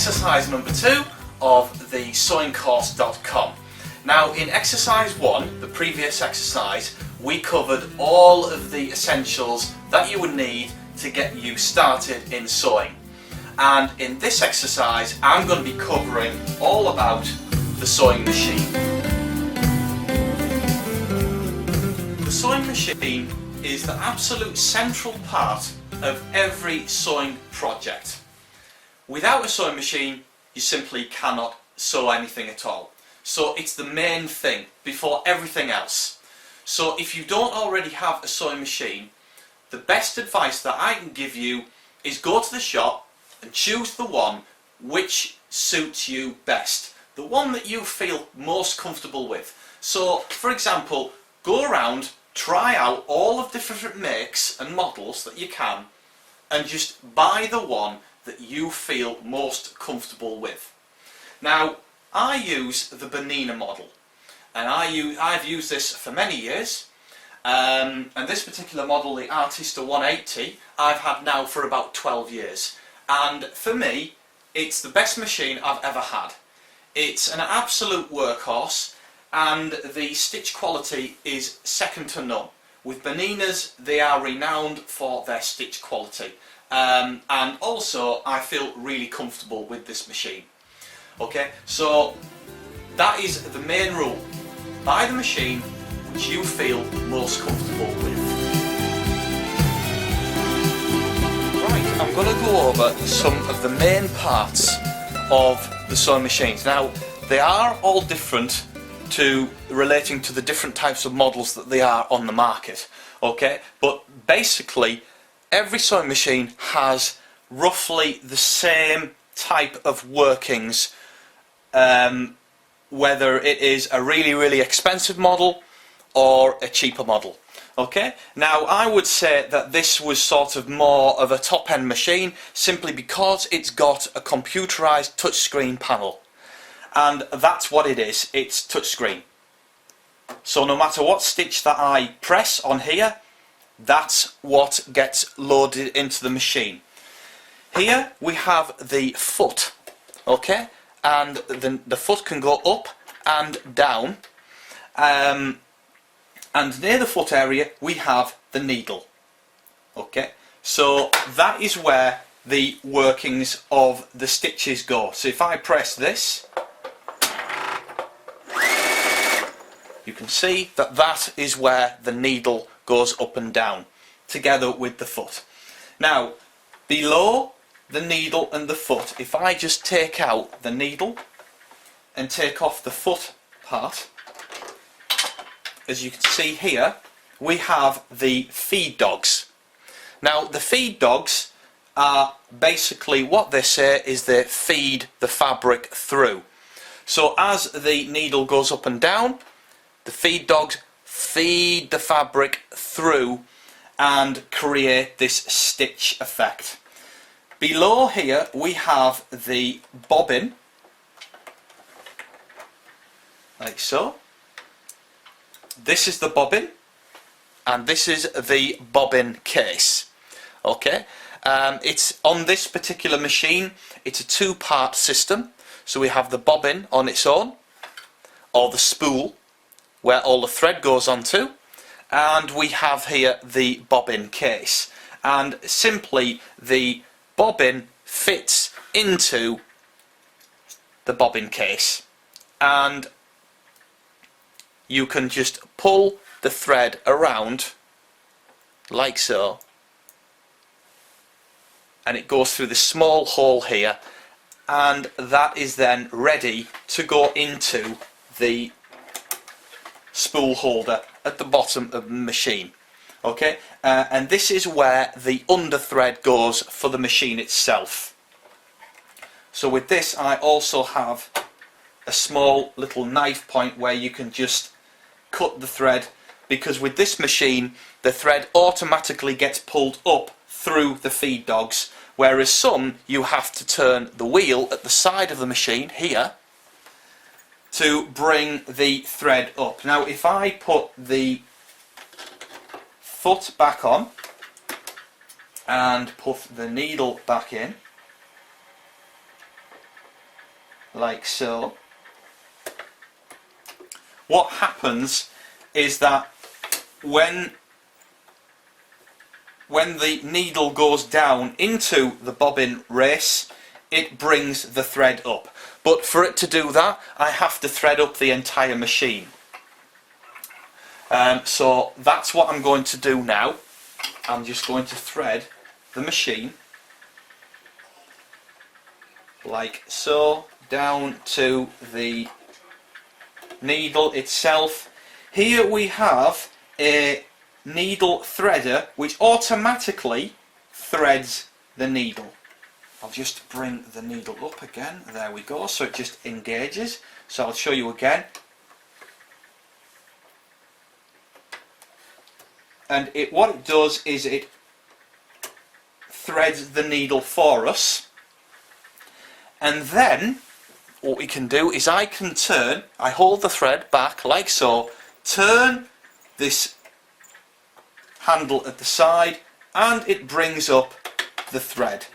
exercise number 2 of the sewingcourse.com. Now in exercise 1, the previous exercise, we covered all of the essentials that you would need to get you started in sewing. And in this exercise I'm going to be covering all about the sewing machine. The sewing machine is the absolute central part of every sewing project. Without a sewing machine you simply cannot sew anything at all. So it's the main thing before everything else. So if you don't already have a sewing machine, the best advice that I can give you is go to the shop and choose the one which suits you best. The one that you feel most comfortable with. So for example, go around, try out all of the different makes and models that you can and just buy the one that you feel most comfortable with. Now I use the Bernina model and I've used this for many years, and this particular model, the Artista 180, I've had now for about 12 years, and for me it's the best machine I've ever had. It's an absolute workhorse and the stitch quality is second to none. With Berninas, they are renowned for their stitch quality, and also I feel really comfortable with this machine. Okay, so that is the main rule. Buy the machine which you feel most comfortable with. Right, I'm going to go over some of the main parts of the sewing machines. Now, they are all different relating to the different types of models that they are on the market. Okay, but basically every sewing machine has roughly the same type of workings, whether it is a really expensive model or a cheaper model. Okay, now I would say that this was sort of more of a top-end machine simply because it's got a computerized touchscreen panel, and that's what it is, it's touchscreen. So no matter what stitch that I press on here, that's what gets loaded into the machine. Here we have the foot, okay, and the foot can go up and down, and near the foot area we have the needle. Okay, so that is where the workings of the stitches go. So if I press this, you can see that that is where the needle goes up and down together with the foot. Now below the needle and the foot, if I just take out the needle and take off the foot part, as you can see here we have the feed dogs. Now the feed dogs are basically, what they say is they feed the fabric through. So as the needle goes up and down, the feed dogs feed the fabric through and create this stitch effect. Below here we have the bobbin, like so. This is the bobbin and this is the bobbin case. Okay, it's on this particular machine, it's a two-part system. So we have the bobbin on its own, or the spool where all the thread goes onto, and we have here the bobbin case, and simply the bobbin fits into the bobbin case and you can just pull the thread around like so, and it goes through this small hole here, and that is then ready to go into the spool holder at the bottom of the machine. Okay, and this is where the under thread goes for the machine itself. So with this I also have a small little knife point where you can just cut the thread, because with this machine the thread automatically gets pulled up through the feed dogs, whereas some you have to turn the wheel at the side of the machine here to bring the thread up. Now if I put the foot back on and put the needle back in, like so. What happens is that when the needle goes down into the bobbin race, it brings the thread up. But for it to do that, I have to thread up the entire machine. So that's what I'm going to do now. I'm just going to thread the machine like so down to the needle itself. Here we have a needle threader which automatically threads the needle. I'll just bring the needle up again, there we go, so it just engages. So I'll show you again. And what it does is it threads the needle for us. And then what we can do is I hold the thread back like so, turn this handle at the side, and it brings up the thread.